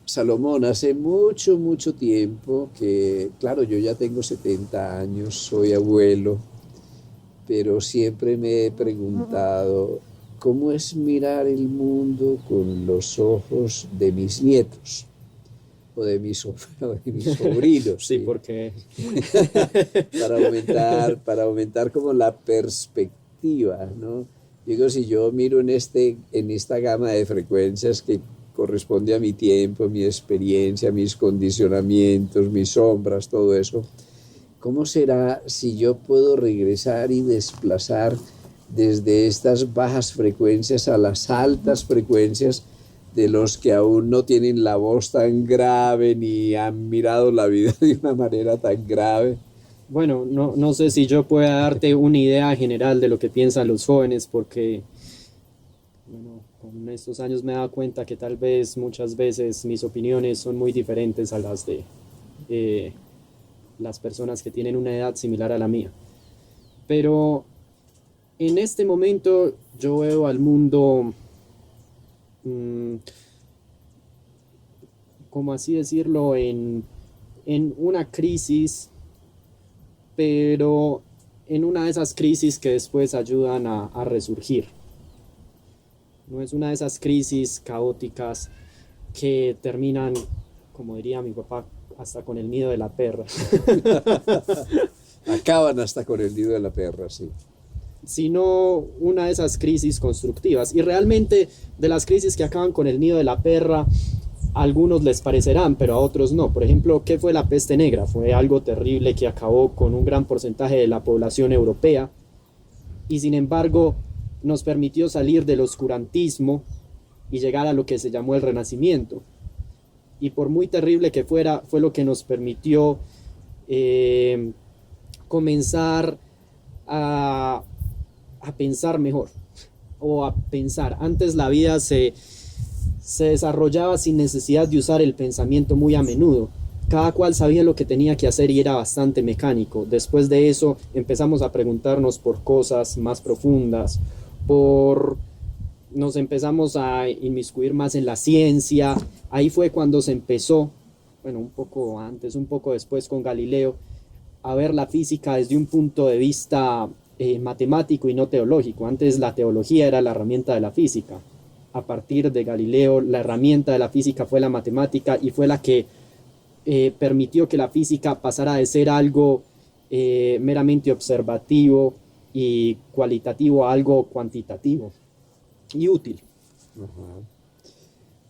Salomón, hace mucho, mucho tiempo que, claro, yo ya tengo 70 años, soy abuelo, pero siempre me he preguntado cómo es mirar el mundo con los ojos de mis nietos o de o de mis sobrinos, Sí, ¿sí? porque Para aumentar como la perspectiva, ¿no? Digo, si yo miro en esta gama de frecuencias que corresponde a mi tiempo, mi experiencia, mis condicionamientos, mis sombras, todo eso, ¿cómo será si yo puedo regresar y desplazar desde estas bajas frecuencias a las altas frecuencias de los que aún no tienen la voz tan grave ni han mirado la vida de una manera tan grave? bueno, no sé si yo pueda darte una idea general de lo que piensan los jóvenes, porque bueno, con estos años me he dado cuenta que tal vez muchas veces mis opiniones son muy diferentes a las de eh, las personas que tienen una edad similar a la mía. Pero en este momento yo veo al mundo, mmm, como así decirlo, en una crisis, pero en una de esas crisis que después ayudan a resurgir. No es una de esas crisis caóticas que terminan, como diría mi papá, hasta con el nido de la perra, Acaban hasta con el nido de la perra, sí. sino una de esas crisis constructivas. Y realmente de las crisis que acaban con el nido de la perra, a algunos les parecerán, pero a otros no. Por ejemplo, ¿qué fue la peste negra? Fue algo terrible que acabó con un gran porcentaje de la población europea y sin embargo nos permitió salir del oscurantismo y llegar a lo que se llamó el Renacimiento. Y por muy terrible que fuera, fue lo que nos permitió eh, comenzar a, a pensar mejor o a pensar. Antes la vida se desarrollaba sin necesidad de usar el pensamiento muy a menudo. Cada cual sabía lo que tenía que hacer y era bastante mecánico. Después de eso empezamos a preguntarnos por cosas más profundas, nos empezamos a inmiscuir más en la ciencia. Ahí fue cuando se empezó, bueno, un poco antes, un poco después con Galileo, a ver la física desde un punto de vista matemático y no teológico. Antes la teología era la herramienta de la física. A partir de Galileo, la herramienta de la física fue la matemática y fue la que permitió que la física pasara de ser algo meramente observativo y cualitativo a algo cuantitativo y útil.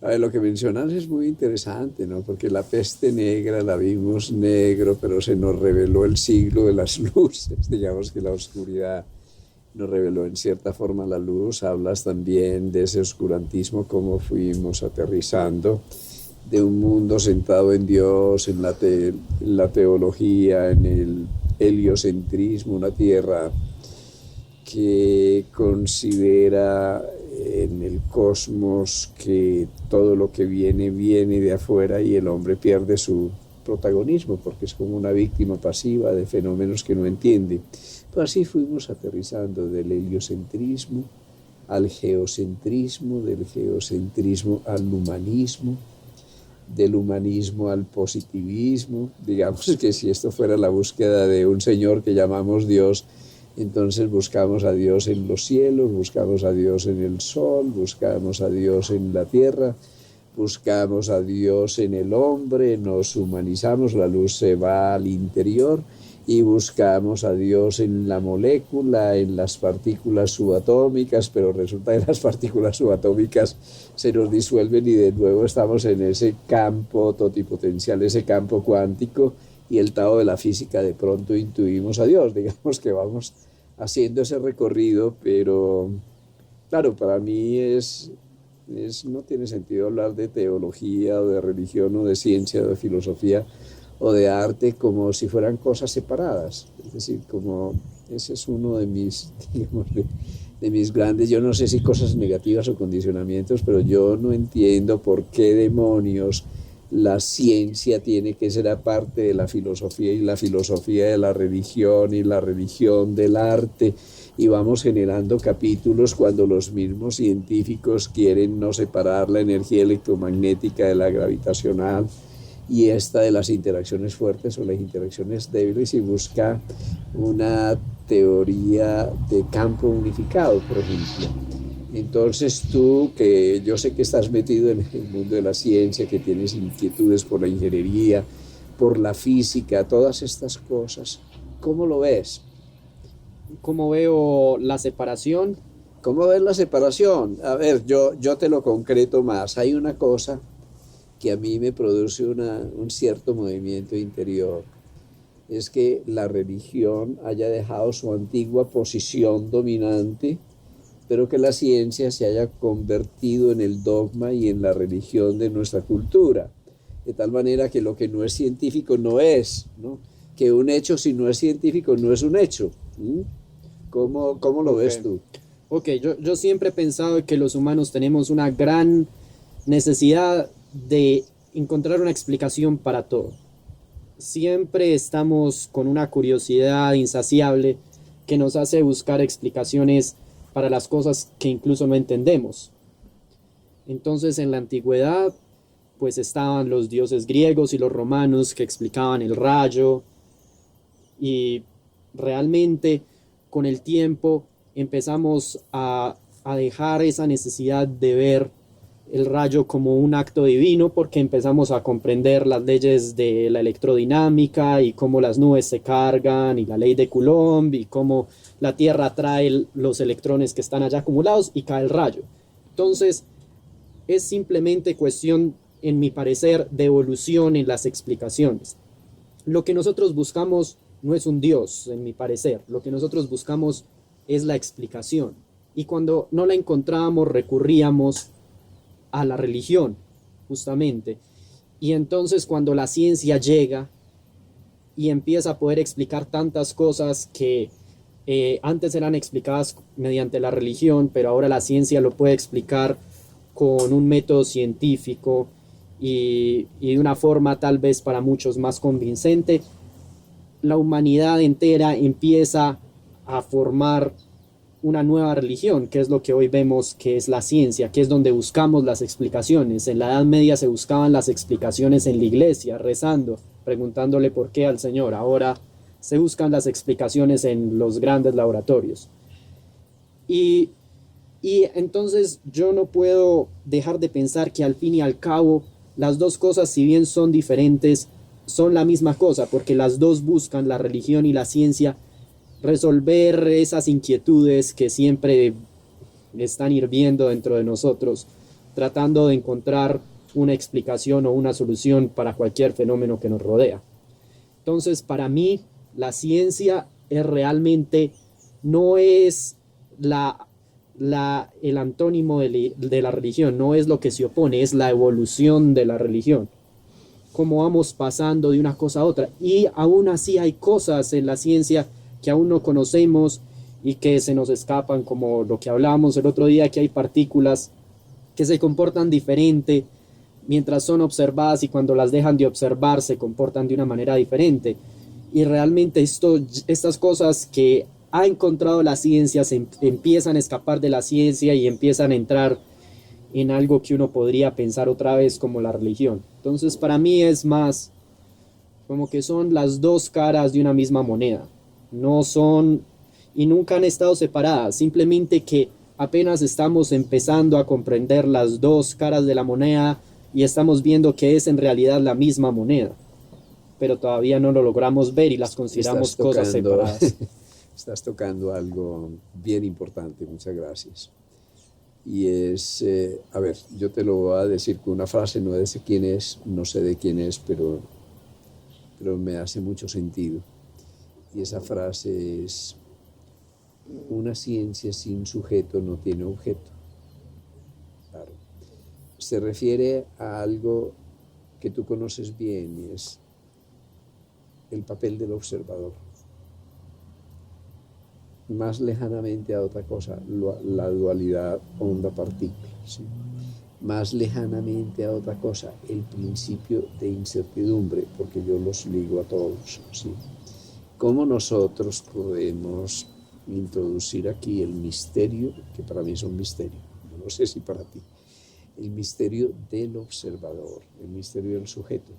A ver, lo que mencionas es muy interesante, ¿no? Porque la peste negra la vimos negro, pero se nos reveló el siglo de las luces. Digamos que la oscuridad nos reveló en cierta forma la luz. Hablas también de ese oscurantismo, cómo fuimos aterrizando de un mundo centrado en Dios, en la teología, en el heliocentrismo, una tierra que considera en el cosmos que todo lo que viene viene de afuera y el hombre pierde su protagonismo porque es como una víctima pasiva de fenómenos que no entiende. Pero así fuimos aterrizando del heliocentrismo al geocentrismo, del geocentrismo al humanismo, del humanismo al positivismo. Digamos que si esto fuera la búsqueda de un señor que llamamos Dios, entonces buscamos a Dios en los cielos, buscamos a Dios en el sol, buscamos a Dios en la tierra, buscamos a Dios en el hombre, nos humanizamos, la luz se va al interior y buscamos a Dios en la molécula, en las partículas subatómicas, pero resulta que las partículas subatómicas se nos disuelven y de nuevo estamos en ese campo totipotencial, ese campo cuántico, y el Tao de la física de pronto intuimos a Dios. Digamos que vamos haciendo ese recorrido, pero claro, para mí no tiene sentido hablar de teología o de religión o de ciencia o de filosofía o de arte como si fueran cosas separadas. Es decir, como ese es uno de mis, digamos, de mis grandes, yo no sé si cosas negativas o condicionamientos, pero yo no entiendo por qué demonios la ciencia tiene que ser aparte de la filosofía y la filosofía de la religión y la religión del arte y vamos generando capítulos cuando los mismos científicos quieren no separar la energía electromagnética de la gravitacional y esta de las interacciones fuertes o las interacciones débiles, y busca una teoría de campo unificado, por ejemplo. Entonces tú, que yo sé que estás metido en el mundo de la ciencia, que tienes inquietudes por la ingeniería, por la física, todas estas cosas, ¿cómo lo ves? ¿Cómo veo la separación? ¿Cómo ves la separación? A ver, yo te lo concreto más. Hay una cosa que a mí me produce un cierto movimiento interior. Es que la religión haya dejado su antigua posición dominante, pero que la ciencia se haya convertido en el dogma y en la religión de nuestra cultura. De tal manera que lo que no es científico no es, ¿no? Que un hecho si no es científico no es un hecho. ¿Cómo lo ves tú? Ok, yo siempre he pensado que los humanos tenemos una gran necesidad de encontrar una explicación para todo. Siempre estamos con una curiosidad insaciable que nos hace buscar explicaciones para las cosas que incluso no entendemos. Entonces, en la antigüedad, pues estaban los dioses griegos y los romanos que explicaban el rayo, y realmente con el tiempo empezamos a dejar esa necesidad de ver el rayo como un acto divino, porque empezamos a comprender las leyes de la electrodinámica y cómo las nubes se cargan y la ley de Coulomb y cómo la Tierra atrae los electrones que están allá acumulados y cae el rayo. Entonces es simplemente cuestión, en mi parecer, de evolución en las explicaciones. Lo que nosotros buscamos no es un Dios, en mi parecer. Lo que nosotros buscamos es la explicación. Y cuando no la encontrábamos, recurríamos a la religión, justamente. Y entonces cuando la ciencia llega y empieza a poder explicar tantas cosas que antes eran explicadas mediante la religión, pero ahora la ciencia lo puede explicar con un método científico y de una forma tal vez para muchos más convincente, la humanidad entera empieza a formar una nueva religión, que es lo que hoy vemos que es la ciencia, que es donde buscamos las explicaciones. En la Edad Media se buscaban las explicaciones en la iglesia, rezando, preguntándole por qué al Señor. Ahora se buscan las explicaciones en los grandes laboratorios. Y entonces yo no puedo dejar de pensar que al fin y al cabo las dos cosas, si bien son diferentes, son la misma cosa, porque las dos buscan, la religión y la ciencia, resolver esas inquietudes que siempre están hirviendo dentro de nosotros, tratando de encontrar una explicación o una solución para cualquier fenómeno que nos rodea. Entonces, para mí, la ciencia es realmente, no es el antónimo de la religión, no es lo que se opone, es la evolución de la religión. Cómo vamos pasando de una cosa a otra. Y aún así hay cosas en la ciencia que aún no conocemos y que se nos escapan, como lo que hablábamos el otro día, que hay partículas que se comportan diferente mientras son observadas y cuando las dejan de observar se comportan de una manera diferente. Y realmente estas cosas que ha encontrado la ciencia se empiezan a escapar de la ciencia y empiezan a entrar en algo que uno podría pensar otra vez como la religión. Entonces para mí es más como que son las dos caras de una misma moneda. No son y nunca han estado separadas, simplemente que apenas estamos empezando a comprender las dos caras de la moneda y estamos viendo que es en realidad la misma moneda, pero todavía no lo logramos ver y las consideramos cosas separadas. Estás tocando algo bien importante, muchas gracias. Y es, a ver, yo te lo voy a decir con una frase, no sé quién es, no sé de quién es, pero me hace mucho sentido. Y esa frase es: una ciencia sin sujeto no tiene objeto. Claro. Se refiere a algo que tú conoces bien y es el papel del observador. Más lejanamente a otra cosa, la dualidad onda-partícula, ¿sí? Más lejanamente a otra cosa, el principio de incertidumbre, porque yo los ligo a todos, ¿sí? ¿Cómo nosotros podemos introducir aquí el misterio, que para mí es un misterio, no sé si para ti, el misterio del observador, el misterio del sujeto.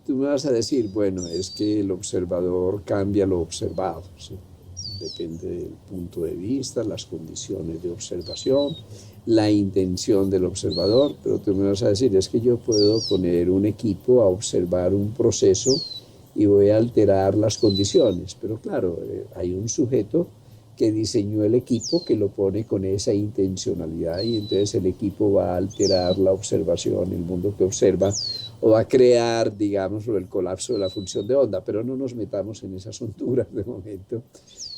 Tú me vas a decir, bueno, es que el observador cambia lo observado, ¿sí? Depende del punto de vista, las condiciones de observación, la intención del observador, pero tú me vas a decir, es que yo puedo poner un equipo a observar un proceso y voy a alterar las condiciones, pero claro, hay un sujeto que diseñó el equipo que lo pone con esa intencionalidad y entonces el equipo va a alterar la observación, el mundo que observa, o va a crear, digamos, el colapso de la función de onda, pero no nos metamos en esas honduras de momento,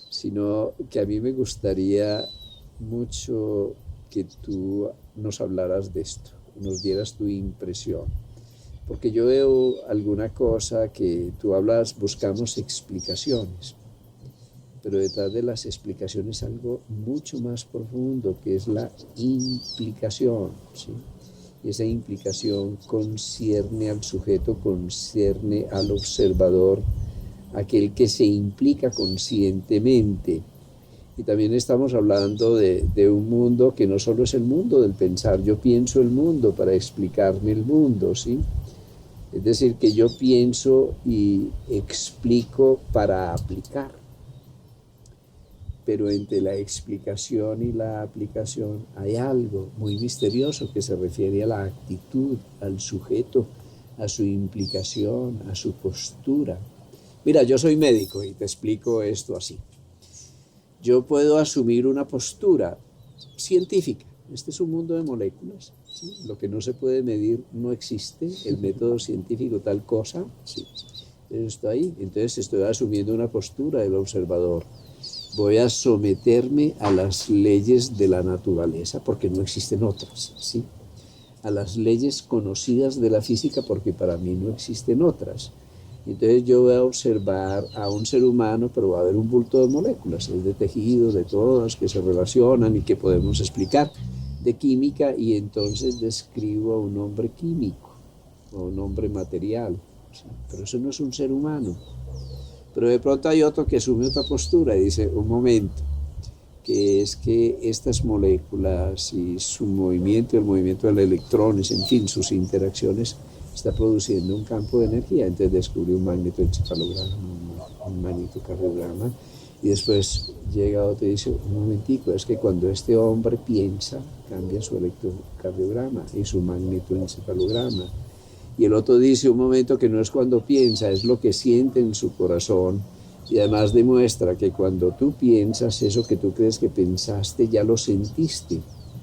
sino que a mí me gustaría mucho que tú nos hablaras de esto, nos dieras tu impresión, porque yo veo alguna cosa que tú hablas, buscamos explicaciones, pero detrás de las explicaciones algo mucho más profundo, que es la implicación, ¿sí? Y esa implicación concierne al sujeto, concierne al observador, aquel que se implica conscientemente. Y también estamos hablando de un mundo que no solo es el mundo del pensar, yo pienso el mundo para explicarme el mundo, ¿sí? Es decir, que yo pienso y explico para aplicar. Pero entre la explicación y la aplicación hay algo muy misterioso que se refiere a la actitud, al sujeto, a su implicación, a su postura. Mira, yo soy médico y te explico esto así. Yo puedo asumir una postura científica. Este es un mundo de moléculas, ¿sí? Lo que no se puede medir no existe. El método científico tal cosa, sí. Esto ahí. Entonces estoy asumiendo una postura del observador. Voy a someterme a las leyes de la naturaleza porque no existen otras, ¿sí? A las leyes conocidas de la física porque para mí no existen otras. Entonces yo voy a observar a un ser humano, pero va a haber un bulto de moléculas, de tejidos, de todas, que se relacionan y que podemos explicar de química, y entonces describo a un hombre químico, o un hombre material, ¿sí? Pero eso no es un ser humano. Pero de pronto hay otro que asume otra postura y dice, un momento, que es que estas moléculas y su movimiento, el movimiento de los electrones, en fin, sus interacciones, está produciendo un campo de energía. Entonces descubre un magnetoencefalograma, un magnetocardiograma, y después llega otro y dice, un momentico, es que cuando este hombre piensa, cambia su electrocardiograma y su magnetoencefalograma. Y el otro dice, un momento, que no es cuando piensa, es lo que siente en su corazón. Y además demuestra que cuando tú piensas, eso que tú crees que pensaste, ya lo sentiste.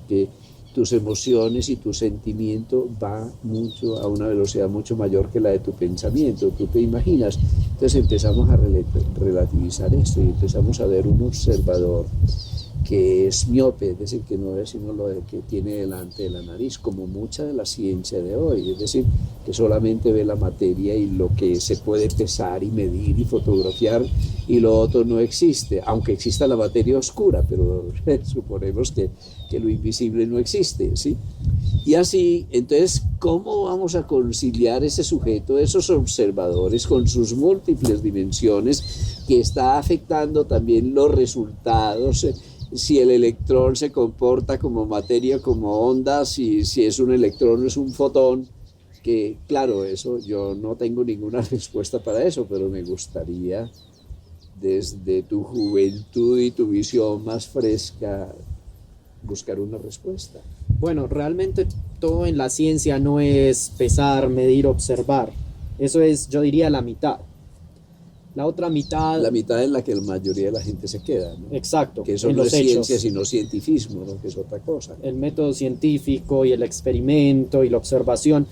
Que tus emociones y tu sentimiento va mucho, a una velocidad mucho mayor que la de tu pensamiento. Tú te imaginas. Entonces empezamos a relativizar esto y empezamos a ver un observador que es miope, es decir, que no ve sino lo que tiene delante de la nariz, como mucha de la ciencia de hoy, es decir, que solamente ve la materia y lo que se puede pesar y medir y fotografiar, y lo otro no existe, aunque exista la materia oscura, pero suponemos que lo invisible no existe, ¿sí? Y así, entonces, ¿cómo vamos a conciliar ese sujeto, esos observadores, con sus múltiples dimensiones, que está afectando también los resultados? Si el electrón se comporta como materia, como onda, si es un electrón, es un fotón, que claro, eso yo no tengo ninguna respuesta para eso, pero me gustaría, desde tu juventud y tu visión más fresca, buscar una respuesta. Bueno, realmente todo en la ciencia no es pesar, medir, observar. Eso es, yo diría, la mitad. La otra mitad... La mitad en la que la mayoría de la gente se queda, ¿no? Exacto. Que eso no es ciencia, sino cientifismo, ¿no? Que es otra cosa, ¿no? El método científico y el experimento y la observación.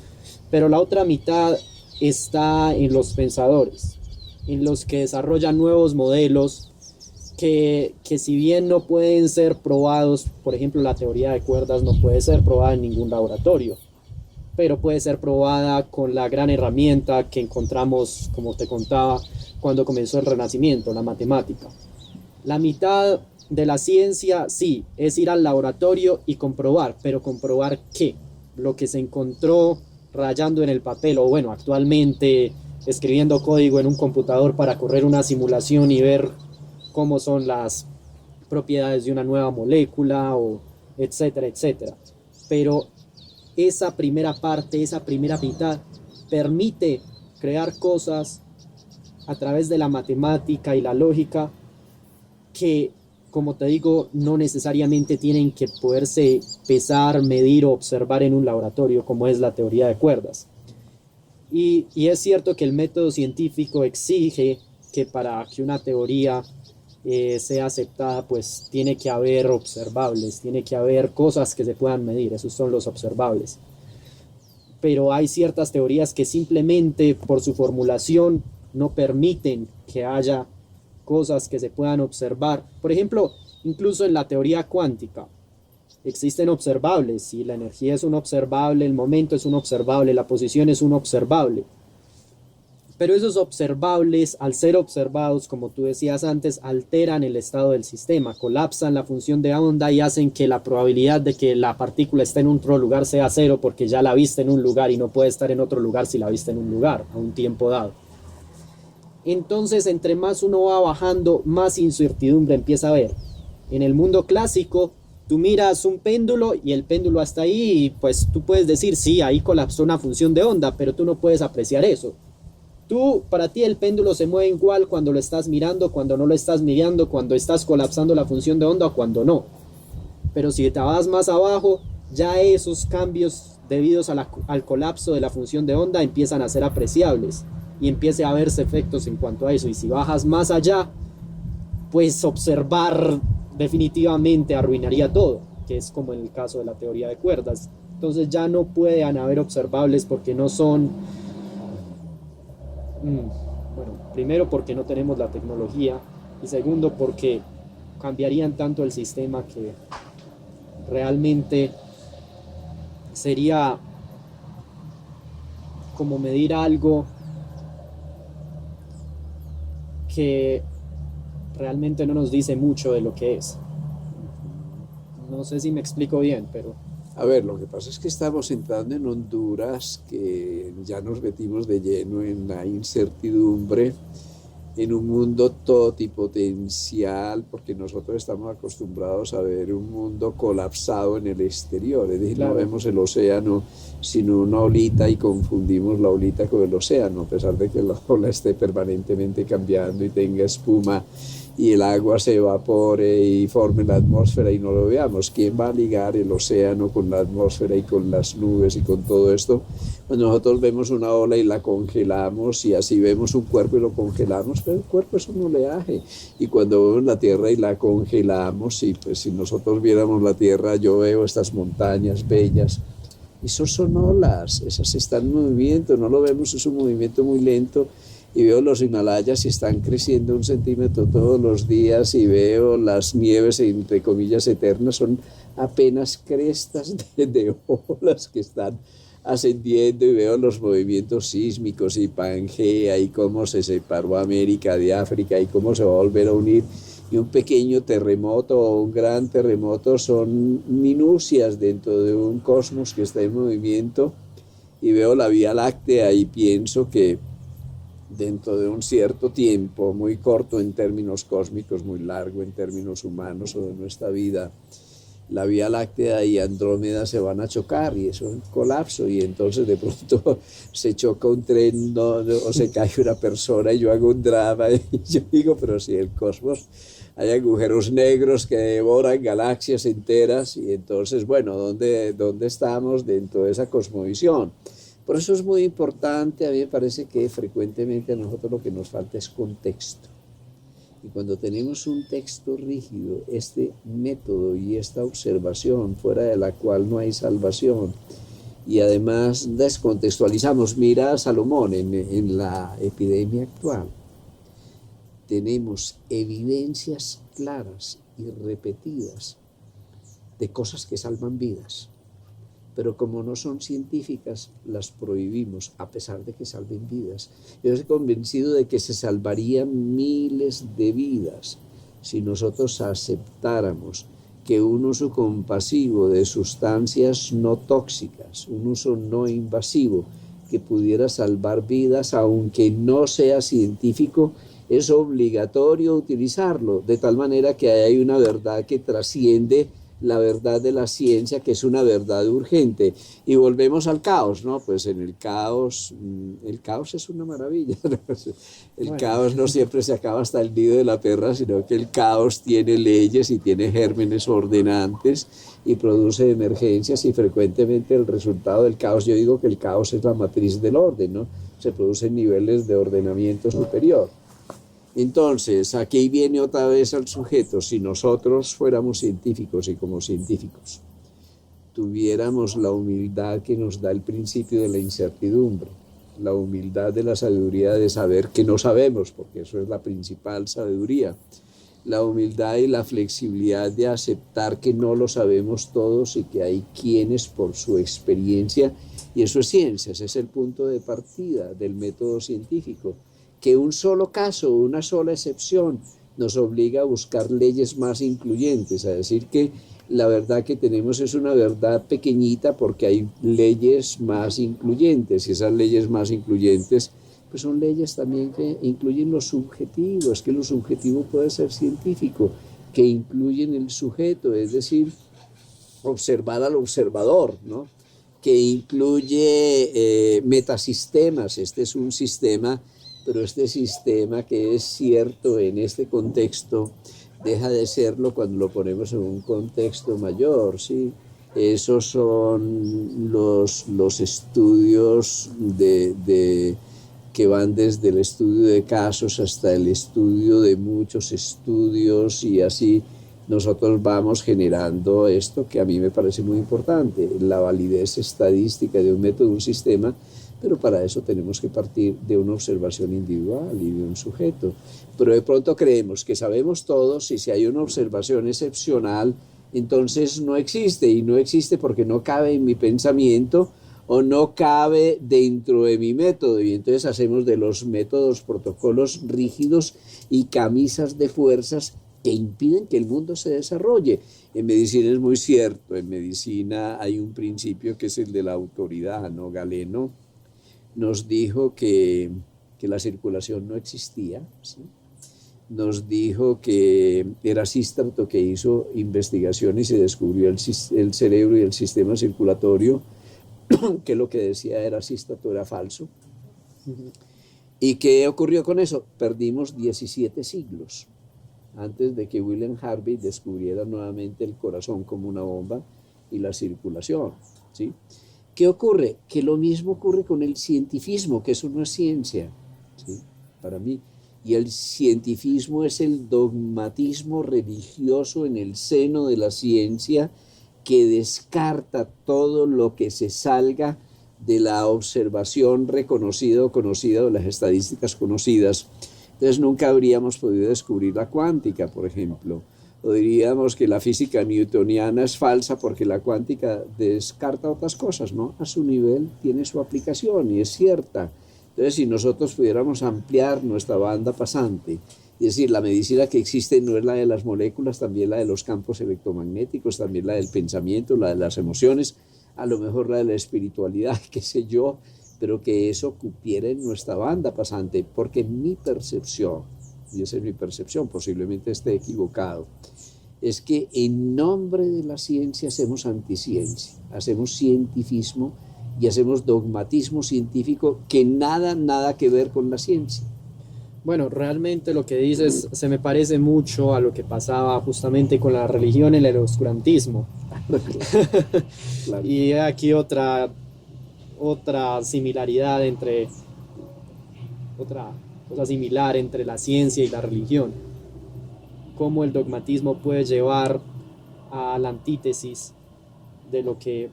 Pero la otra mitad está en los pensadores, en los que desarrollan nuevos modelos que si bien no pueden ser probados, por ejemplo, la teoría de cuerdas no puede ser probada en ningún laboratorio, pero puede ser probada con la gran herramienta que encontramos, como te contaba, cuando comenzó el Renacimiento, la matemática. La mitad de la ciencia, sí, es ir al laboratorio y comprobar, pero ¿comprobar qué? Lo que se encontró rayando en el papel, o bueno, actualmente escribiendo código en un computador para correr una simulación y ver cómo son las propiedades de una nueva molécula, o etcétera, etcétera. Pero esa primera parte, esa primera mitad, permite crear cosas a través de la matemática y la lógica que, como te digo, no necesariamente tienen que poderse pesar, medir o observar en un laboratorio, como es la teoría de cuerdas. Y es cierto que el método científico exige que para que una teoría sea aceptada, pues tiene que haber observables, tiene que haber cosas que se puedan medir, esos son los observables. Pero hay ciertas teorías que simplemente por su formulación no permiten que haya cosas que se puedan observar. Por ejemplo, incluso en la teoría cuántica existen observables. Si la energía es un observable, el momento es un observable, la posición es un observable. Pero esos observables, al ser observados, como tú decías antes, alteran el estado del sistema, colapsan la función de onda y hacen que la probabilidad de que la partícula esté en otro lugar sea cero, porque ya la viste en un lugar y no puede estar en otro lugar si la viste en un lugar a un tiempo dado. Entonces, entre más uno va bajando, más incertidumbre empieza a haber. En el mundo clásico, tú miras un péndulo y el péndulo está ahí y pues tú puedes decir, sí, ahí colapsó una función de onda, pero tú no puedes apreciar eso. Para ti el péndulo se mueve igual cuando lo estás mirando, cuando no lo estás mirando, cuando estás colapsando la función de onda o cuando no. Pero si te vas más abajo, ya esos cambios debidos al colapso de la función de onda empiezan a ser apreciables y empieza a verse efectos en cuanto a eso. Y si bajas más allá, pues observar definitivamente arruinaría todo, que es como en el caso de la teoría de cuerdas. Entonces ya no pueden haber observables porque no son... Bueno, primero porque no tenemos la tecnología y segundo porque cambiarían tanto el sistema que realmente sería como medir algo que realmente no nos dice mucho de lo que es. No sé si me explico bien, pero... A ver, lo que pasa es que estamos entrando en Honduras, que ya nos metimos de lleno en la incertidumbre, en un mundo totipotencial, porque nosotros estamos acostumbrados a ver un mundo colapsado en el exterior, es decir, claro, no vemos el océano sino una olita y confundimos la olita con el océano, a pesar de que la ola esté permanentemente cambiando y tenga espuma y el agua se evapore y forme la atmósfera y no lo veamos. ¿Quién va a ligar el océano con la atmósfera y con las nubes y con todo esto? Pues nosotros vemos una ola y la congelamos y así vemos un cuerpo y lo congelamos, pero el cuerpo es un oleaje. Y cuando vemos la tierra y la congelamos, y pues si nosotros viéramos la tierra, yo veo estas montañas bellas, esos son olas, esas están en movimiento, no lo vemos, es un movimiento muy lento. Y veo los Himalayas y están creciendo 1 centímetro todos los días y veo las nieves, entre comillas, eternas, son apenas crestas de olas que están ascendiendo y veo los movimientos sísmicos y Pangea y cómo se separó América de África y cómo se va a volver a unir. Y un pequeño terremoto o un gran terremoto son minucias dentro de un cosmos que está en movimiento y veo la Vía Láctea y pienso que dentro de un cierto tiempo, muy corto en términos cósmicos, muy largo en términos humanos o de nuestra vida, la Vía Láctea y Andrómeda se van a chocar y eso es un colapso y entonces de pronto se choca un tren o se cae una persona y yo hago un drama y yo digo, pero si el cosmos hay agujeros negros que devoran galaxias enteras y entonces, bueno, ¿dónde estamos dentro de esa cosmovisión? Por eso es muy importante, a mí me parece que frecuentemente a nosotros lo que nos falta es contexto. Y cuando tenemos un texto rígido, este método y esta observación fuera de la cual no hay salvación, y además descontextualizamos, mira a Salomón en la epidemia actual, tenemos evidencias claras y repetidas de cosas que salvan vidas. Pero como no son científicas, las prohibimos, a pesar de que salven vidas. Yo estoy convencido de que se salvarían miles de vidas si nosotros aceptáramos que un uso compasivo de sustancias no tóxicas, un uso no invasivo, que pudiera salvar vidas, aunque no sea científico, es obligatorio utilizarlo, de tal manera que hay una verdad que trasciende la verdad de la ciencia, que es una verdad urgente. Y volvemos al caos, ¿no? Pues en el caos es una maravilla, ¿no? El Bueno, caos no siempre se acaba hasta el nido de la perra, sino que el caos tiene leyes y tiene gérmenes ordenantes y produce emergencias, y frecuentemente el resultado del caos, yo digo que el caos es la matriz del orden, ¿no? Se producen niveles de ordenamiento superior. Entonces, aquí viene otra vez al sujeto. Si nosotros fuéramos científicos y como científicos tuviéramos la humildad que nos da el principio de la incertidumbre, la humildad de la sabiduría de saber que no sabemos, porque eso es la principal sabiduría, la humildad y la flexibilidad de aceptar que no lo sabemos todos y que hay quienes por su experiencia, y eso es ciencia, ese es el punto de partida del método científico, que un solo caso, una sola excepción, nos obliga a buscar leyes más incluyentes, a decir que la verdad que tenemos es una verdad pequeñita porque hay leyes más incluyentes, y esas leyes más incluyentes pues son leyes también que incluyen lo subjetivo, es que lo subjetivo puede ser científico, que incluyen el sujeto, es decir, observar al observador, ¿no? Que incluye metasistemas. Este es un sistema, pero este sistema que es cierto en este contexto deja de serlo cuando lo ponemos en un contexto mayor, ¿sí? Esos son los estudios que van desde el estudio de casos hasta el estudio de muchos estudios, y así nosotros vamos generando esto que a mí me parece muy importante, la validez estadística de un método, de un sistema, pero para eso tenemos que partir de una observación individual y de un sujeto. Pero de pronto creemos que sabemos todos, y si hay una observación excepcional, entonces no existe, y no existe porque no cabe en mi pensamiento o no cabe dentro de mi método, y entonces hacemos de los métodos protocolos rígidos y camisas de fuerzas que impiden que el mundo se desarrolle. En medicina es muy cierto, en medicina hay un principio que es el de la autoridad, ¿no? Galeno nos dijo que la circulación no existía, ¿sí? Nos dijo que era Sístrato que hizo investigaciones y descubrió el cerebro y el sistema circulatorio, que lo que decía Sístrato era falso. ¿Y qué ocurrió con eso? Perdimos 17 siglos antes de que William Harvey descubriera nuevamente el corazón como una bomba y la circulación, ¿sí? ¿Qué ocurre? Que lo mismo ocurre con el cientifismo, que eso no es ciencia, ¿sí? Para mí. Y el cientifismo es el dogmatismo religioso en el seno de la ciencia, que descarta todo lo que se salga de la observación reconocida o conocida, o las estadísticas conocidas. Entonces nunca habríamos podido descubrir la cuántica, por ejemplo. O diríamos que la física newtoniana es falsa porque la cuántica descarta otras cosas, ¿no? A su nivel tiene su aplicación y es cierta. Entonces, si nosotros pudiéramos ampliar nuestra banda pasante, es decir, la medicina que existe no es la de las moléculas, también la de los campos electromagnéticos, también la del pensamiento, la de las emociones, a lo mejor la de la espiritualidad, qué sé yo, pero que eso cupiera en nuestra banda pasante, porque mi percepción, y esa es mi percepción, posiblemente esté equivocado, es que en nombre de la ciencia hacemos anticiencia, hacemos cientifismo y hacemos dogmatismo científico que nada que ver con la ciencia. Bueno, realmente lo que dices se me parece mucho a lo que pasaba justamente con la religión en el oscurantismo. Claro. Y aquí otra similaridad otra cosa similar entre la ciencia y la religión. Cómo el dogmatismo puede llevar a la antítesis de lo que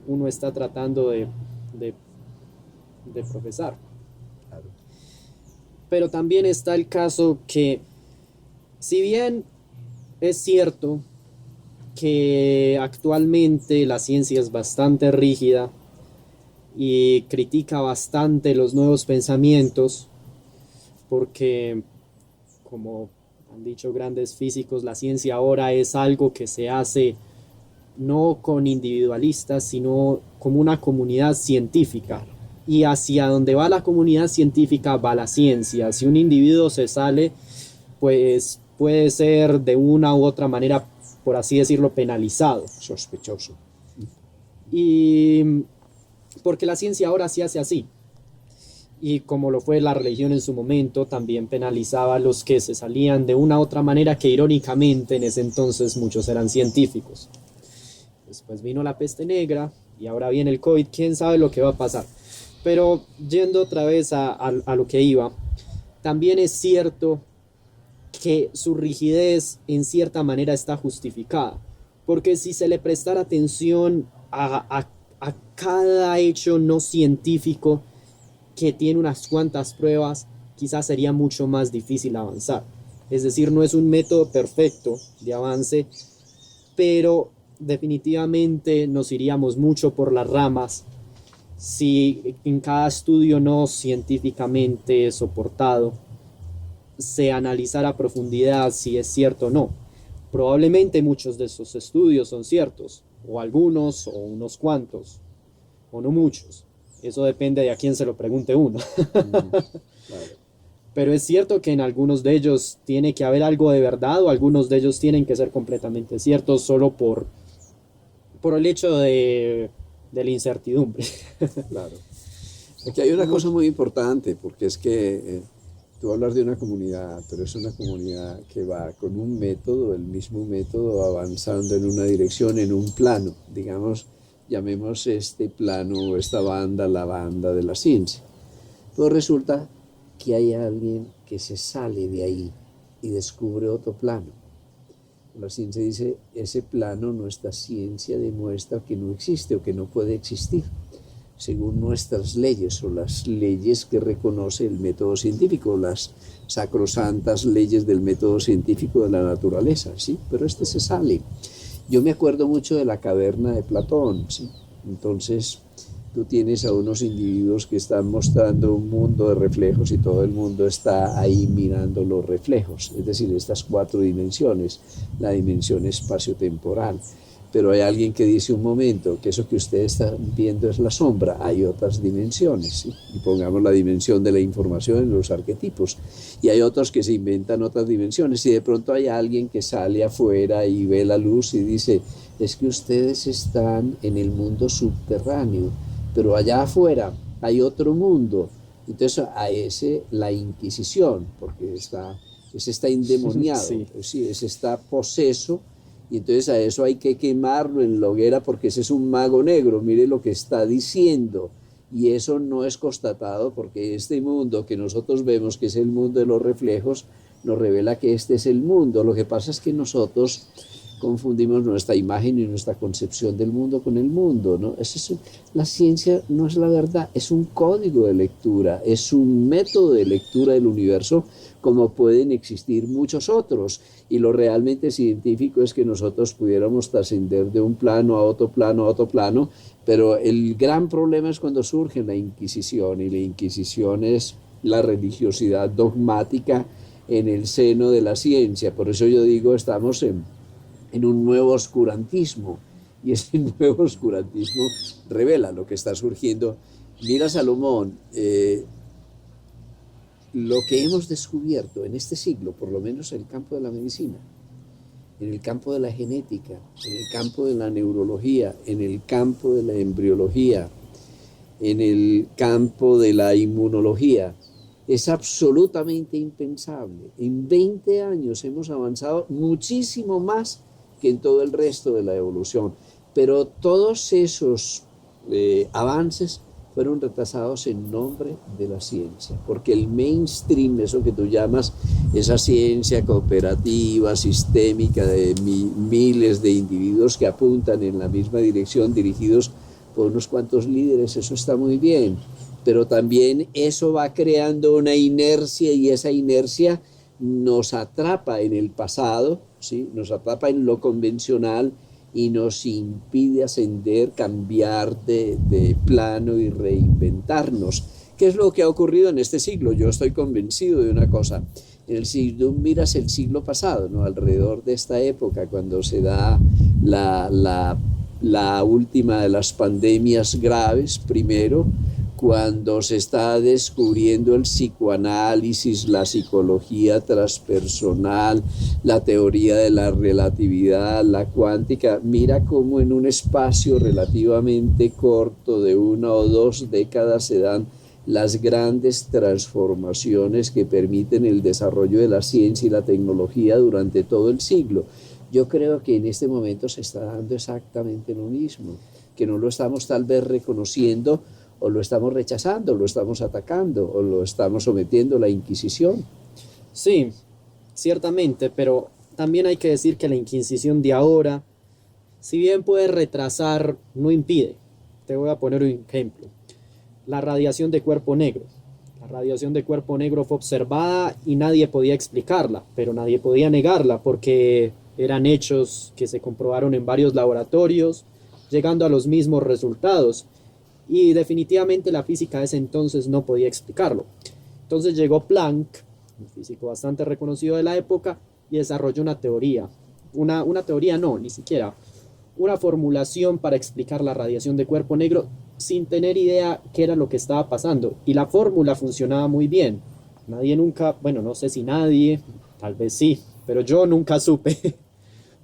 uno está tratando de profesar. Claro. Pero también está el caso que, si bien es cierto que actualmente la ciencia es bastante rígida y critica bastante los nuevos pensamientos, porque, como han dicho grandes físicos, la ciencia ahora es algo que se hace no con individualistas, sino como una comunidad científica. y hacia donde va la comunidad científica va la ciencia. Si un individuo se sale, pues puede ser de una u otra manera, por así decirlo, penalizado. Sospechoso. Y porque la ciencia ahora se hace así. Y como lo fue la religión en su momento, también penalizaba a los que se salían de una u otra manera, que irónicamente en ese entonces muchos eran científicos. Después vino la peste negra y ahora viene el COVID, quién sabe lo que va a pasar. Pero yendo otra vez a lo que iba, también es cierto que su rigidez en cierta manera está justificada, porque si se le prestara atención a cada hecho no científico que tiene unas cuantas pruebas, quizás sería mucho más difícil avanzar. Es decir, no es un método perfecto de avance, pero definitivamente nos iríamos mucho por las ramas si en cada estudio no científicamente soportado se analizara a profundidad si es cierto o no. Probablemente muchos de esos estudios son ciertos, o algunos, o unos cuantos, o no muchos. Eso depende de a quién se lo pregunte uno. Claro. Pero es cierto que en algunos de ellos tiene que haber algo de verdad, o algunos de ellos tienen que ser completamente ciertos solo por el hecho de la incertidumbre. Claro. Aquí hay una cosa muy importante, porque es que tú hablas de una comunidad, pero es una comunidad que va con un método, el mismo método, avanzando en una dirección, en un plano. Digamos, llamemos este plano o esta banda la banda de la ciencia. Pero resulta que hay alguien que se sale de ahí y descubre otro plano. La ciencia dice, ese plano nuestra ciencia demuestra que no existe o que no puede existir, según nuestras leyes o las leyes que reconoce el método científico, las sacrosantas leyes del método científico de la naturaleza, ¿sí? Pero este se sale. Yo me acuerdo mucho de la caverna de Platón, ¿sí? Entonces, tú tienes a unos individuos que están mostrando un mundo de reflejos y todo el mundo está ahí mirando los reflejos, es decir, estas 4 dimensiones, la dimensión espacio-temporal. Pero hay alguien que dice un momento que eso que ustedes están viendo es la sombra, hay otras dimensiones, ¿sí? Y pongamos la dimensión de la información en los arquetipos, y hay otros que se inventan otras dimensiones, y de pronto hay alguien que sale afuera y ve la luz y dice, es que ustedes están en el mundo subterráneo, pero allá afuera hay otro mundo. Entonces a ese la Inquisición, porque ese está endemoniado, sí, ese está poseso, y entonces a eso hay que quemarlo en la hoguera porque ese es un mago negro, mire lo que está diciendo. Y eso no es constatado porque este mundo que nosotros vemos, que es el mundo de los reflejos, nos revela que este es el mundo. Lo que pasa es que nosotros confundimos nuestra imagen y nuestra concepción del mundo con el mundo, ¿no? La ciencia no es la verdad, es un código de lectura, es un método de lectura del universo, como pueden existir muchos otros. Y lo realmente científico es que nosotros pudiéramos trascender de un plano a otro plano a otro plano, pero el gran problema es cuando surge la Inquisición, y la Inquisición es la religiosidad dogmática en el seno de la ciencia. Por eso yo digo, estamos en un nuevo oscurantismo, y ese nuevo oscurantismo revela lo que está surgiendo. Mira, Salomón, lo que hemos descubierto en este siglo, por lo menos en el campo de la medicina, en el campo de la genética, en el campo de la neurología, en el campo de la embriología, en el campo de la inmunología, es absolutamente impensable. En 20 años hemos avanzado muchísimo más que en todo el resto de la evolución, pero todos esos avances fueron retrasados en nombre de la ciencia, porque el mainstream, eso que tú llamas, esa ciencia cooperativa, sistémica, de miles de individuos que apuntan en la misma dirección, dirigidos por unos cuantos líderes, eso está muy bien, pero también eso va creando una inercia, y esa inercia nos atrapa en el pasado, ¿sí? Nos atrapa en lo convencional y nos impide ascender, cambiar de plano y reinventarnos. ¿Qué es lo que ha ocurrido en este siglo? Yo estoy convencido de una cosa. Tú miras el siglo pasado, ¿no? Alrededor de esta época, cuando se da la última de las pandemias graves, primero, cuando se está descubriendo el psicoanálisis, la psicología transpersonal, la teoría de la relatividad, la cuántica, mira cómo en un espacio relativamente corto de 1 o 2 décadas se dan las grandes transformaciones que permiten el desarrollo de la ciencia y la tecnología durante todo el siglo. Yo creo que en este momento se está dando exactamente lo mismo, que no lo estamos tal vez reconociendo, o lo estamos rechazando, lo estamos atacando, o lo estamos sometiendo a la Inquisición. Sí, ciertamente, pero también hay que decir que la Inquisición de ahora, si bien puede retrasar, no impide. Te voy a poner un ejemplo. La radiación de cuerpo negro. La radiación de cuerpo negro fue observada y nadie podía explicarla, pero nadie podía negarla porque eran hechos que se comprobaron en varios laboratorios, llegando a los mismos resultados. Y definitivamente la física de ese entonces no podía explicarlo. Entonces llegó Planck, un físico bastante reconocido de la época, y desarrolló una teoría. Una teoría no, ni siquiera. Una formulación para explicar la radiación de cuerpo negro sin tener idea qué era lo que estaba pasando. Y la fórmula funcionaba muy bien. Nadie nunca, bueno, no sé si nadie, tal vez sí, pero yo nunca supe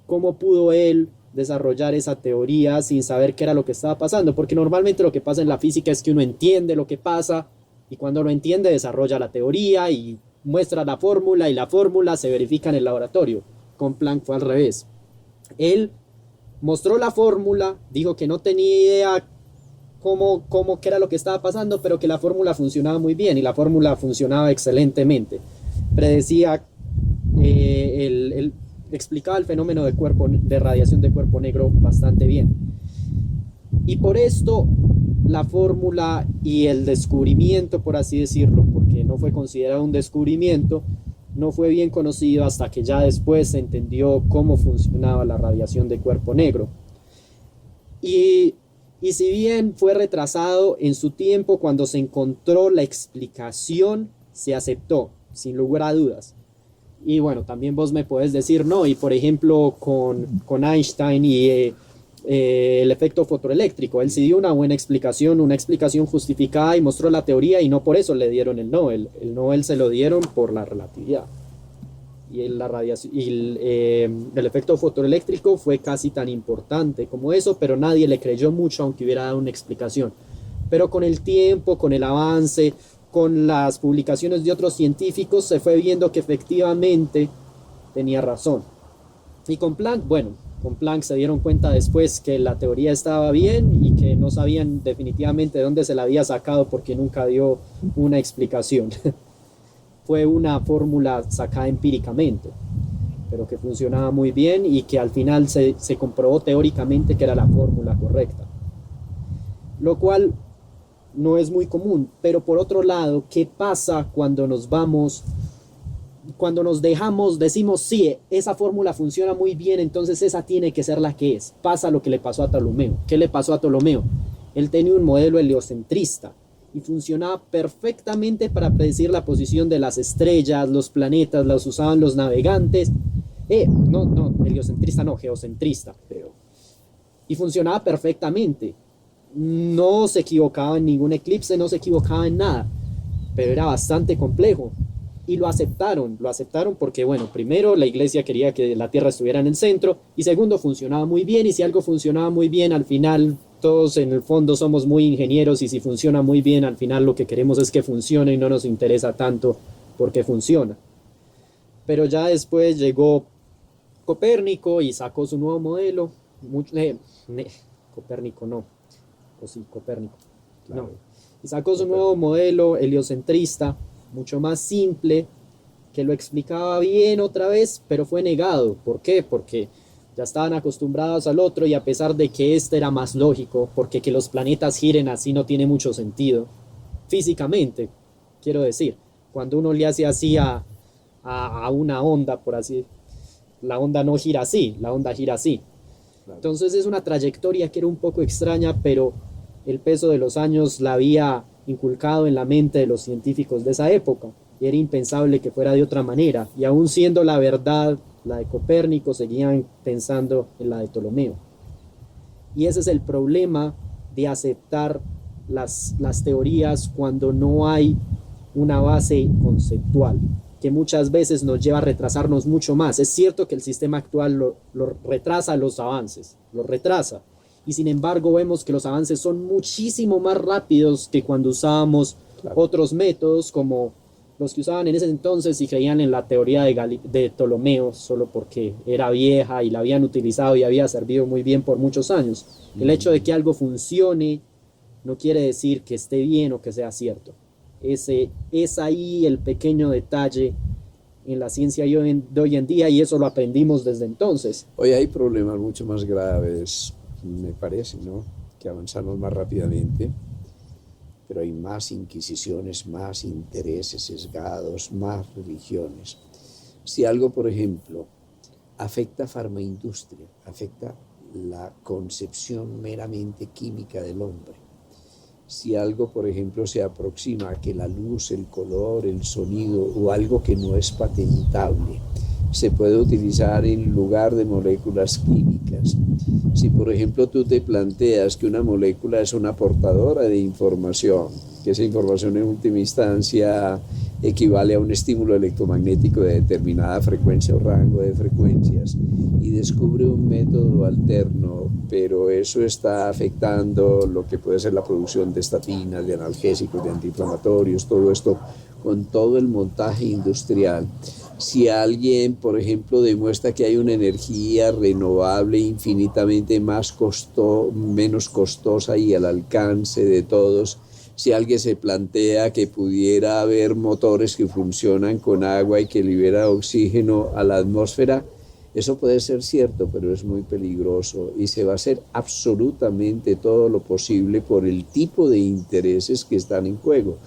cómo pudo él desarrollar esa teoría sin saber qué era lo que estaba pasando, porque normalmente lo que pasa en la física es que uno entiende lo que pasa y cuando lo entiende desarrolla la teoría y muestra la fórmula y la fórmula se verifica en el laboratorio. Con Planck fue al revés. Él mostró la fórmula, dijo que no tenía idea qué era lo que estaba pasando, pero que la fórmula funcionaba muy bien y la fórmula funcionaba excelentemente. Predecía explicaba el fenómeno de radiación de cuerpo negro bastante bien. Y por esto la fórmula y el descubrimiento, por así decirlo, porque no fue considerado un descubrimiento, no fue bien conocido hasta que ya después se entendió cómo funcionaba la radiación de cuerpo negro. Y si bien fue retrasado en su tiempo, cuando se encontró la explicación, se aceptó, sin lugar a dudas. Y bueno, también vos me podés decir, no, y por ejemplo con Einstein y el efecto fotoeléctrico, él sí dio una buena explicación, una explicación justificada y mostró la teoría y no por eso le dieron el Nobel. El Nobel se lo dieron por la relatividad. Y la radiación, y el efecto fotoeléctrico fue casi tan importante como eso, pero nadie le creyó mucho aunque hubiera dado una explicación. Pero con el tiempo, con el avance, con las publicaciones de otros científicos, se fue viendo que efectivamente tenía razón. Y con Planck, bueno, con Planck se dieron cuenta después que la teoría estaba bien y que no sabían definitivamente de dónde se la había sacado porque nunca dio una explicación. Fue una fórmula sacada empíricamente, pero que funcionaba muy bien y que al final se comprobó teóricamente que era la fórmula correcta. Lo cual no es muy común, pero por otro lado, ¿qué pasa cuando nos vamos, cuando nos dejamos, decimos, sí, esa fórmula funciona muy bien, entonces esa tiene que ser la que es? Pasa lo que le pasó a Ptolomeo. ¿Qué le pasó a Ptolomeo? Él tenía un modelo heliocentrista y funcionaba perfectamente para predecir la posición de las estrellas, los planetas, los usaban los navegantes. Heliocentrista no, geocentrista. Y funcionaba perfectamente. No se equivocaba en ningún eclipse, no se equivocaba en nada, pero era bastante complejo y lo aceptaron porque, bueno, primero la iglesia quería que la Tierra estuviera en el centro y segundo funcionaba muy bien, y si algo funcionaba muy bien, al final todos en el fondo somos muy ingenieros y si funciona muy bien, al final lo que queremos es que funcione y no nos interesa tanto porque funciona. Pero ya después llegó Copérnico y sacó su nuevo modelo. Copérnico no. O sí, Copérnico. Claro. No. Y sacó su nuevo modelo heliocentrista, mucho más simple, que lo explicaba bien otra vez, pero fue negado. ¿Por qué? Porque ya estaban acostumbrados al otro y a pesar de que este era más lógico, porque que los planetas giren así no tiene mucho sentido. Físicamente, quiero decir, cuando uno le hace así a una onda, por así, la onda no gira así, la onda gira así. Claro. Entonces es una trayectoria que era un poco extraña, pero el peso de los años la había inculcado en la mente de los científicos de esa época y era impensable que fuera de otra manera, y aún siendo la verdad la de Copérnico, seguían pensando en la de Ptolomeo. Y ese es el problema de aceptar las teorías cuando no hay una base conceptual, que muchas veces nos lleva a retrasarnos mucho más. Es cierto que el sistema actual lo retrasa los avances, lo retrasa, y sin embargo vemos que los avances son muchísimo más rápidos que cuando usábamos otros métodos como los que usaban en ese entonces y creían en la teoría de Ptolomeo solo porque era vieja y la habían utilizado y había servido muy bien por muchos años. El hecho de que algo funcione no quiere decir que esté bien o que sea cierto. Es ahí el pequeño detalle en la ciencia de hoy en día, y eso lo aprendimos desde entonces. Hoy hay problemas mucho más graves, me parece, ¿no? Que avanzamos más rápidamente, pero hay más inquisiciones, más intereses sesgados, más religiones. Si algo, por ejemplo, afecta a farmaindustria, afecta la concepción meramente química del hombre, si algo, por ejemplo, se aproxima a que la luz, el color, el sonido o algo que no es patentable se puede utilizar en lugar de moléculas químicas. Si, por ejemplo, tú te planteas que una molécula es una portadora de información, que esa información en última instancia equivale a un estímulo electromagnético de determinada frecuencia o rango de frecuencias, y descubre un método alterno, pero eso está afectando lo que puede ser la producción de estatinas, de analgésicos, de antiinflamatorios, todo esto con todo el montaje industrial. Si alguien, por ejemplo, demuestra que hay una energía renovable infinitamente menos costosa y al alcance de todos, si alguien se plantea que pudiera haber motores que funcionan con agua y que libera oxígeno a la atmósfera, eso puede ser cierto, pero es muy peligroso y se va a hacer absolutamente todo lo posible por el tipo de intereses que están en juego.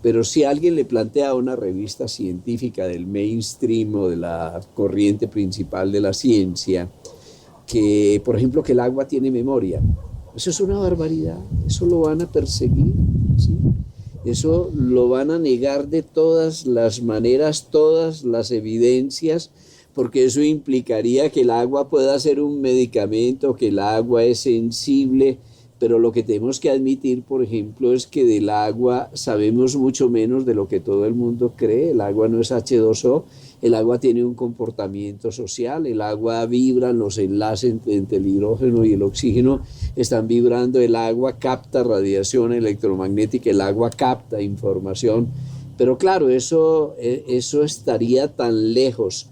Pero si alguien le plantea a una revista científica del mainstream o de la corriente principal de la ciencia que, por ejemplo, que el agua tiene memoria, eso es una barbaridad, eso lo van a perseguir, ¿sí? Eso lo van a negar de todas las maneras, todas las evidencias, porque eso implicaría que el agua pueda ser un medicamento, que el agua es sensible. Pero lo que tenemos que admitir, por ejemplo, es que del agua sabemos mucho menos de lo que todo el mundo cree. El agua no es H2O, el agua tiene un comportamiento social, el agua vibra, los enlaces entre el hidrógeno y el oxígeno están vibrando, el agua capta radiación electromagnética, el agua capta información. Pero claro, eso estaría tan lejos,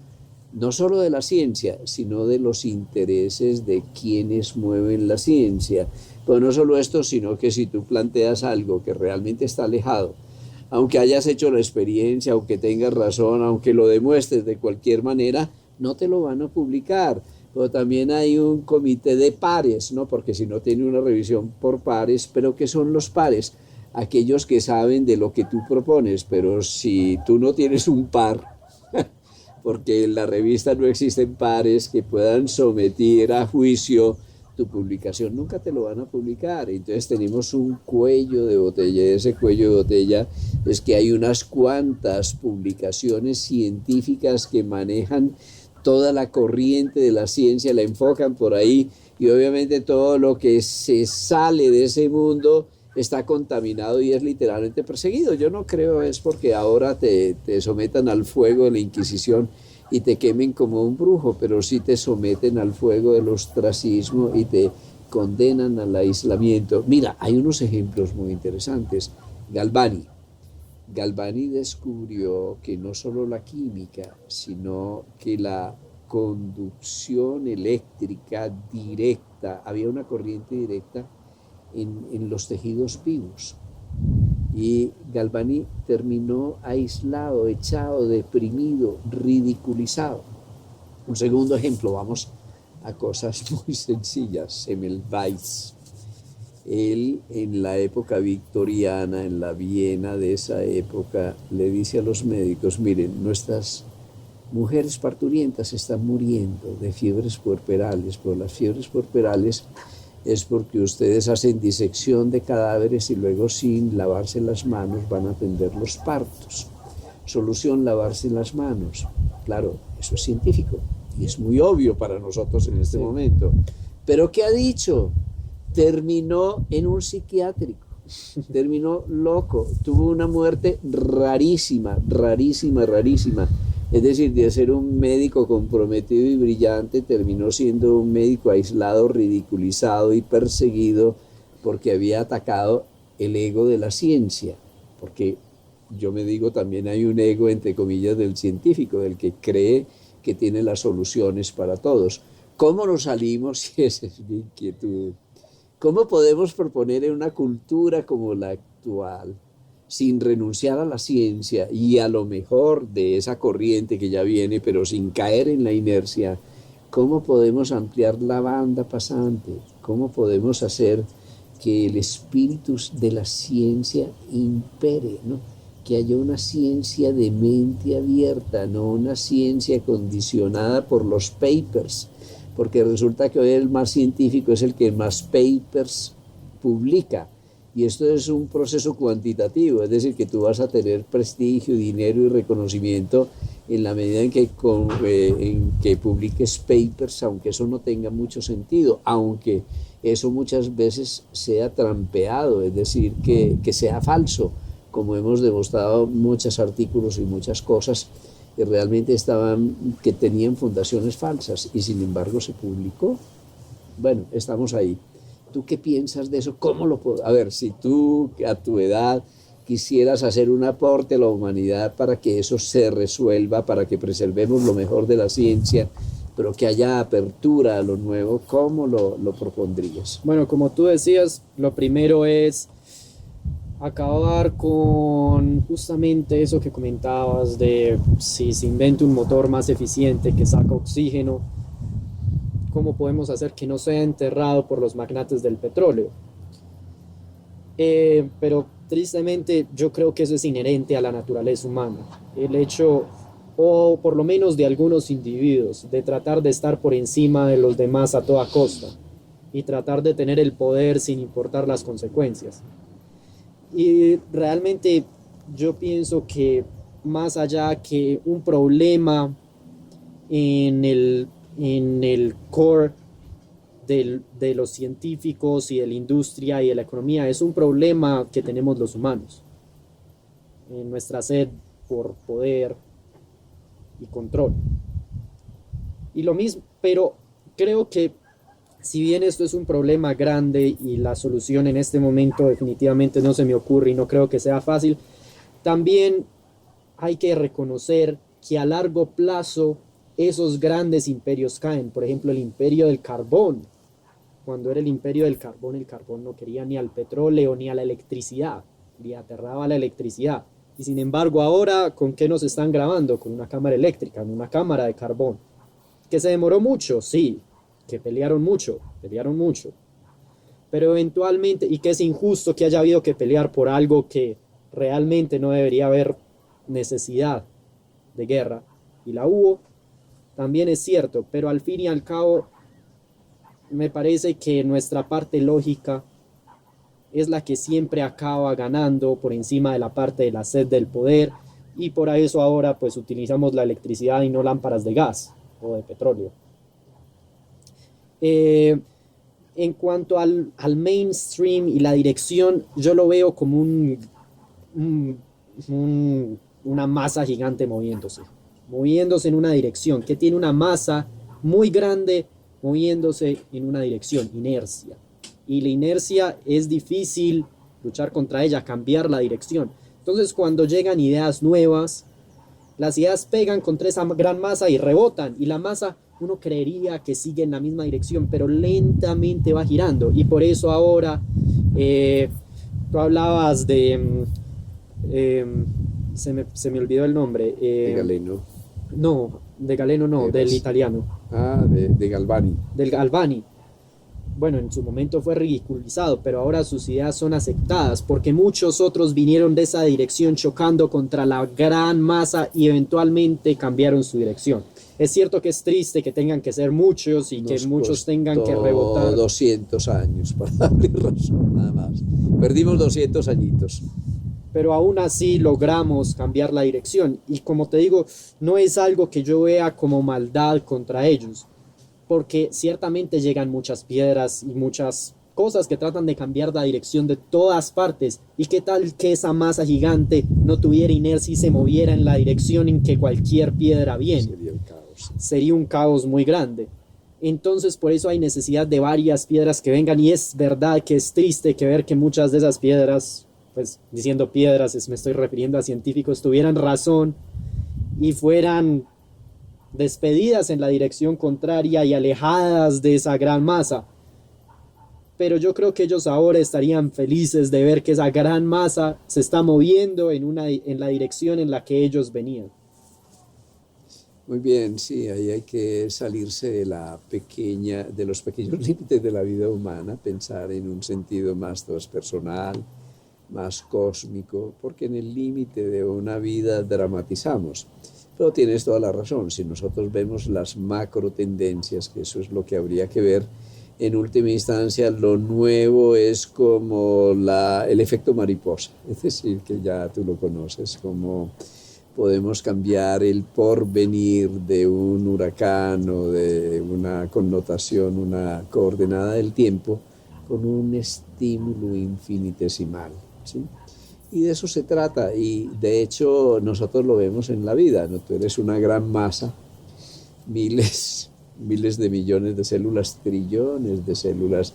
no solo de la ciencia, sino de los intereses de quienes mueven la ciencia. Pero no solo esto, sino que si tú planteas algo que realmente está alejado, aunque hayas hecho la experiencia, aunque tengas razón, aunque lo demuestres de cualquier manera, no te lo van a publicar. Pero también hay un comité de pares, ¿no? Porque si no tiene una revisión por pares, pero ¿qué son los pares? Aquellos que saben de lo que tú propones, pero si tú no tienes un par, porque en la revista no existen pares que puedan someter a juicio tu publicación, nunca te lo van a publicar. Entonces tenemos un cuello de botella, y ese cuello de botella es que hay unas cuantas publicaciones científicas que manejan toda la corriente de la ciencia, la enfocan por ahí, y obviamente todo lo que se sale de ese mundo está contaminado y es literalmente perseguido. Yo no creo es porque ahora te sometan al fuego de la Inquisición y te quemen como un brujo, pero sí te someten al fuego del ostracismo y te condenan al aislamiento. Mira, hay unos ejemplos muy interesantes. Galvani descubrió que no solo la química, sino que la conducción eléctrica directa, había una corriente directa en los tejidos vivos. Y Galvani terminó aislado, echado, deprimido, ridiculizado. Un segundo ejemplo, vamos a cosas muy sencillas. Semmelweis. Él, en la época victoriana, en la Viena de esa época, le dice a los médicos: miren, nuestras mujeres parturientas están muriendo de fiebres puerperales. Por las fiebres puerperales es porque ustedes hacen disección de cadáveres y luego, sin lavarse las manos, van a atender los partos. Solución: lavarse las manos. Claro, eso es científico y es muy obvio para nosotros en este momento. Pero ¿qué ha dicho? Terminó en un psiquiátrico. terminó loco, tuvo una muerte rarísima, rarísima, rarísima. Es decir, de ser un médico comprometido y brillante, terminó siendo un médico aislado, ridiculizado y perseguido porque había atacado el ego de la ciencia. Porque yo me digo, también hay un ego, entre comillas, del científico, del que cree que tiene las soluciones para todos. ¿Cómo nos salimos? Y esa es mi inquietud. ¿Cómo podemos proponer en una cultura como la actual, sin renunciar a la ciencia y a lo mejor de esa corriente que ya viene, pero sin caer en la inercia, cómo podemos ampliar la banda pasante? ¿Cómo podemos hacer que el espíritu de la ciencia impere, ¿no? Que haya una ciencia de mente abierta, no una ciencia condicionada por los papers, porque resulta que hoy el más científico es el que más papers publica, y esto es un proceso cuantitativo, es decir, que tú vas a tener prestigio, dinero y reconocimiento en la medida en que publiques papers, aunque eso no tenga mucho sentido, aunque eso muchas veces sea trampeado, es decir, que sea falso, como hemos demostrado muchos artículos y muchas cosas que realmente que tenían fundaciones falsas, y sin embargo se publicó. Bueno, estamos ahí. ¿Tú qué piensas de eso? ¿Cómo lo puedo? A ver, si tú a tu edad quisieras hacer un aporte a la humanidad para que eso se resuelva, para que preservemos lo mejor de la ciencia, pero que haya apertura a lo nuevo, ¿cómo lo propondrías? Bueno, como tú decías, lo primero es acabar con justamente eso que comentabas de si se inventa un motor más eficiente que saca oxígeno, ¿cómo podemos hacer que no sea enterrado por los magnates del petróleo? Pero tristemente yo creo que eso es inherente a la naturaleza humana. El hecho, o por lo menos de algunos individuos, de tratar de estar por encima de los demás a toda costa y tratar de tener el poder sin importar las consecuencias. Y realmente yo pienso que más allá que un problema en el core de los científicos y de la industria y de la economía, es un problema que tenemos los humanos, en nuestra sed por poder y control. Y lo mismo, pero creo que si bien esto es un problema grande y la solución en este momento definitivamente no se me ocurre y no creo que sea fácil, también hay que reconocer que a largo plazo esos grandes imperios caen. Por ejemplo, el imperio del carbón. Cuando era el imperio del carbón, el carbón no quería ni al petróleo ni a la electricidad, le aterraba la electricidad. Y sin embargo ahora, ¿con qué nos están grabando? Con una cámara eléctrica, en una cámara de carbón. ¿Que se demoró mucho? Sí. Que pelearon mucho, pero eventualmente, y que es injusto que haya habido que pelear por algo que realmente no debería haber necesidad de guerra, y la hubo, también es cierto, pero al fin y al cabo me parece que nuestra parte lógica es la que siempre acaba ganando por encima de la parte de la sed del poder, y por eso ahora pues utilizamos la electricidad y no lámparas de gas o de petróleo. En cuanto al mainstream y la dirección, yo lo veo como una masa gigante moviéndose en una dirección, que tiene una masa muy grande moviéndose en una dirección, inercia. Y la inercia es difícil luchar contra ella, cambiar la dirección. Entonces cuando llegan ideas nuevas, las ideas pegan contra esa gran masa y rebotan, y la masa uno creería que sigue en la misma dirección, pero lentamente va girando. Y por eso ahora, tú hablabas de... se me olvidó el nombre. De Galeno. No, de Galeno no, del italiano. Ah, de Galvani. Del Galvani. Bueno, en su momento fue ridiculizado, pero ahora sus ideas son aceptadas, porque muchos otros vinieron de esa dirección chocando contra la gran masa y eventualmente cambiaron su dirección. Es cierto que es triste que tengan que ser muchos y que muchos tengan que rebotar. 200 años para darle razón, nada más. Perdimos 200 añitos. Pero aún así logramos cambiar la dirección. Y como te digo, no es algo que yo vea como maldad contra ellos, porque ciertamente llegan muchas piedras y muchas cosas que tratan de cambiar la dirección de todas partes. ¿Y qué tal que esa masa gigante no tuviera inercia y se moviera en la dirección en que cualquier piedra viene? Sería el caos. Sería un caos muy grande. Entonces por eso hay necesidad de varias piedras que vengan, y es verdad que es triste que ver que muchas de esas piedras, pues diciendo piedras me estoy refiriendo a científicos, tuvieran razón y fueran despedidas en la dirección contraria y alejadas de esa gran masa. Pero yo creo que ellos ahora estarían felices de ver que esa gran masa se está moviendo en la dirección en la que ellos venían. Muy bien, sí, ahí hay que salirse de de los pequeños límites de la vida humana, pensar en un sentido más transpersonal, más cósmico, porque en el límite de una vida dramatizamos. Pero tienes toda la razón, si nosotros vemos las macro tendencias, que eso es lo que habría que ver, en última instancia lo nuevo es como el efecto mariposa, es decir, que ya tú lo conoces, como podemos cambiar el porvenir de un huracán o de una connotación, una coordenada del tiempo, con un estímulo infinitesimal, ¿sí? Y de eso se trata, y de hecho nosotros lo vemos en la vida, ¿no? Tú eres una gran masa, miles de millones de células, trillones de células,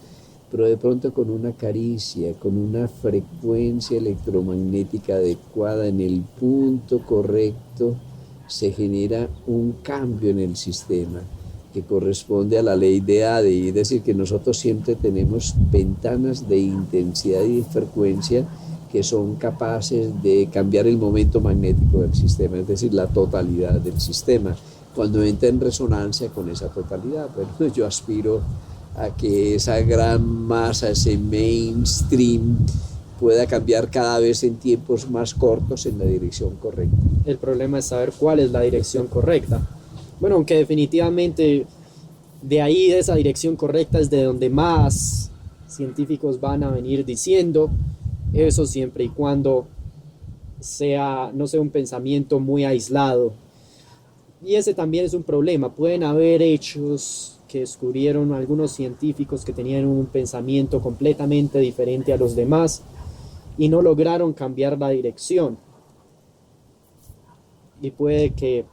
pero de pronto con una caricia, con una frecuencia electromagnética adecuada en el punto correcto, se genera un cambio en el sistema que corresponde a la ley de Ade, es decir, que nosotros siempre tenemos ventanas de intensidad y de frecuencia que son capaces de cambiar el momento magnético del sistema, es decir, la totalidad del sistema. Cuando entra en resonancia con esa totalidad, bueno, yo aspiro a que esa gran masa, ese mainstream, pueda cambiar cada vez en tiempos más cortos en la dirección correcta. El problema es saber cuál es la dirección correcta. Bueno, aunque definitivamente de ahí, de esa dirección correcta, es de donde más científicos van a venir diciendo eso, siempre y cuando no sea un pensamiento muy aislado. Y ese también es un problema. Pueden haber hechos que descubrieron algunos científicos que tenían un pensamiento completamente diferente a los demás y no lograron cambiar la dirección. Y puede que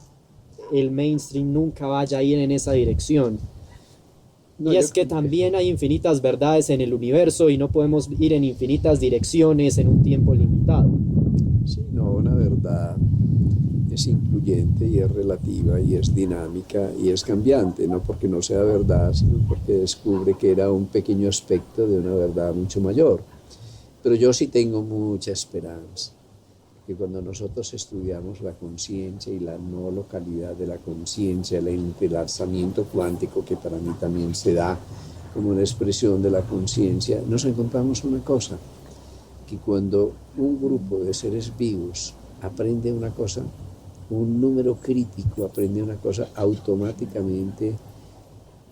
el mainstream nunca vaya a ir en esa dirección. No, y es que también hay infinitas verdades en el universo y no podemos ir en infinitas direcciones en un tiempo limitado. Sí, no, una verdad es incluyente y es relativa y es dinámica y es cambiante, no porque no sea verdad, sino porque descubre que era un pequeño aspecto de una verdad mucho mayor. Pero yo sí tengo mucha esperanza, que cuando nosotros estudiamos la conciencia y la no localidad de la conciencia, el entrelazamiento cuántico que para mí también se da como una expresión de la conciencia, nos encontramos una cosa, que cuando un grupo de seres vivos aprende una cosa, un número crítico aprende una cosa, automáticamente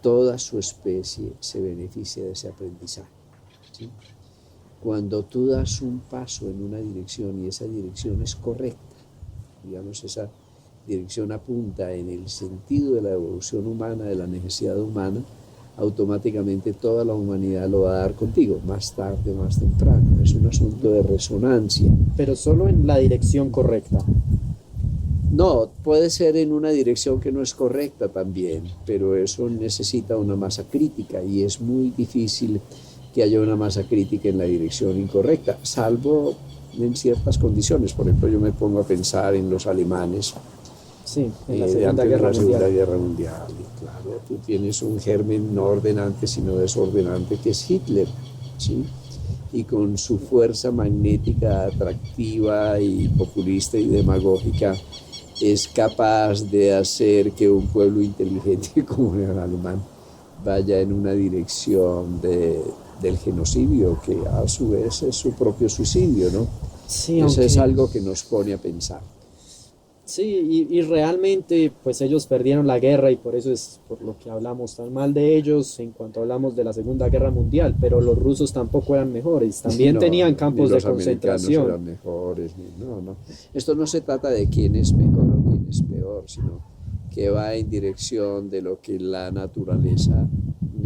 toda su especie se beneficia de ese aprendizaje, ¿sí? Cuando tú das un paso en una dirección y esa dirección es correcta, digamos, esa dirección apunta en el sentido de la evolución humana, de la necesidad humana, automáticamente toda la humanidad lo va a dar contigo, más tarde, más temprano. Es un asunto de resonancia. Pero solo en la dirección correcta. No, puede ser en una dirección que no es correcta también, pero eso necesita una masa crítica y es muy difícil que haya una masa crítica en la dirección incorrecta, salvo en ciertas condiciones. Por ejemplo, yo me pongo a pensar en los alemanes. Sí, en la Segunda Guerra Guerra Mundial. Y claro, tú tienes un germen no ordenante, sino desordenante, que es Hitler, ¿sí? Y con su fuerza magnética atractiva y populista y demagógica, es capaz de hacer que un pueblo inteligente como el alemán vaya en una dirección del genocidio, que a su vez es su propio suicidio, ¿no? Sí, eso es algo que nos pone a pensar. Sí, y realmente pues ellos perdieron la guerra y por eso es por lo que hablamos tan mal de ellos en cuanto hablamos de la Segunda Guerra Mundial, pero los rusos tampoco eran mejores, también tenían campos de concentración. Eran mejores, no. Esto no se trata de quién es mejor o quién es peor, sino que va en dirección de lo que la naturaleza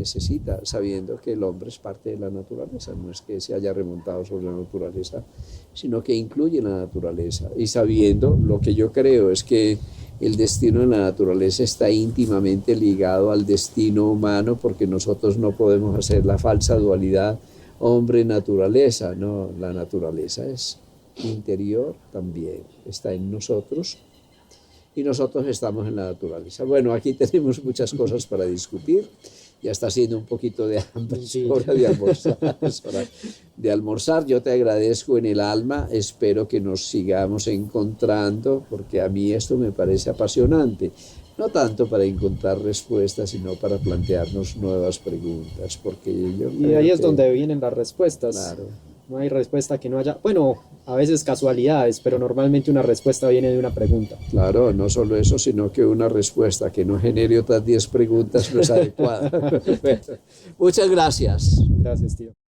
necesita, sabiendo que el hombre es parte de la naturaleza, no es que se haya remontado sobre la naturaleza, sino que incluye la naturaleza, y sabiendo, lo que yo creo es que el destino de la naturaleza está íntimamente ligado al destino humano, porque nosotros no podemos hacer la falsa dualidad hombre-naturaleza, no, la naturaleza es interior también, está en nosotros y nosotros estamos en la naturaleza. Bueno, aquí tenemos muchas cosas para discutir, ya está haciendo un poquito de hambre, es hora de almorzar, es hora de almorzar. Yo te agradezco en el alma, espero que nos sigamos encontrando, porque a mí esto me parece apasionante, no tanto para encontrar respuestas, sino para plantearnos nuevas preguntas, porque yo Y ahí es donde vienen las respuestas. Claro. No hay respuesta que no haya, bueno, a veces casualidades, pero normalmente una respuesta viene de una pregunta. Claro, no solo eso, sino que una respuesta que no genere otras 10 preguntas no es adecuada. Muchas gracias. Gracias, tío.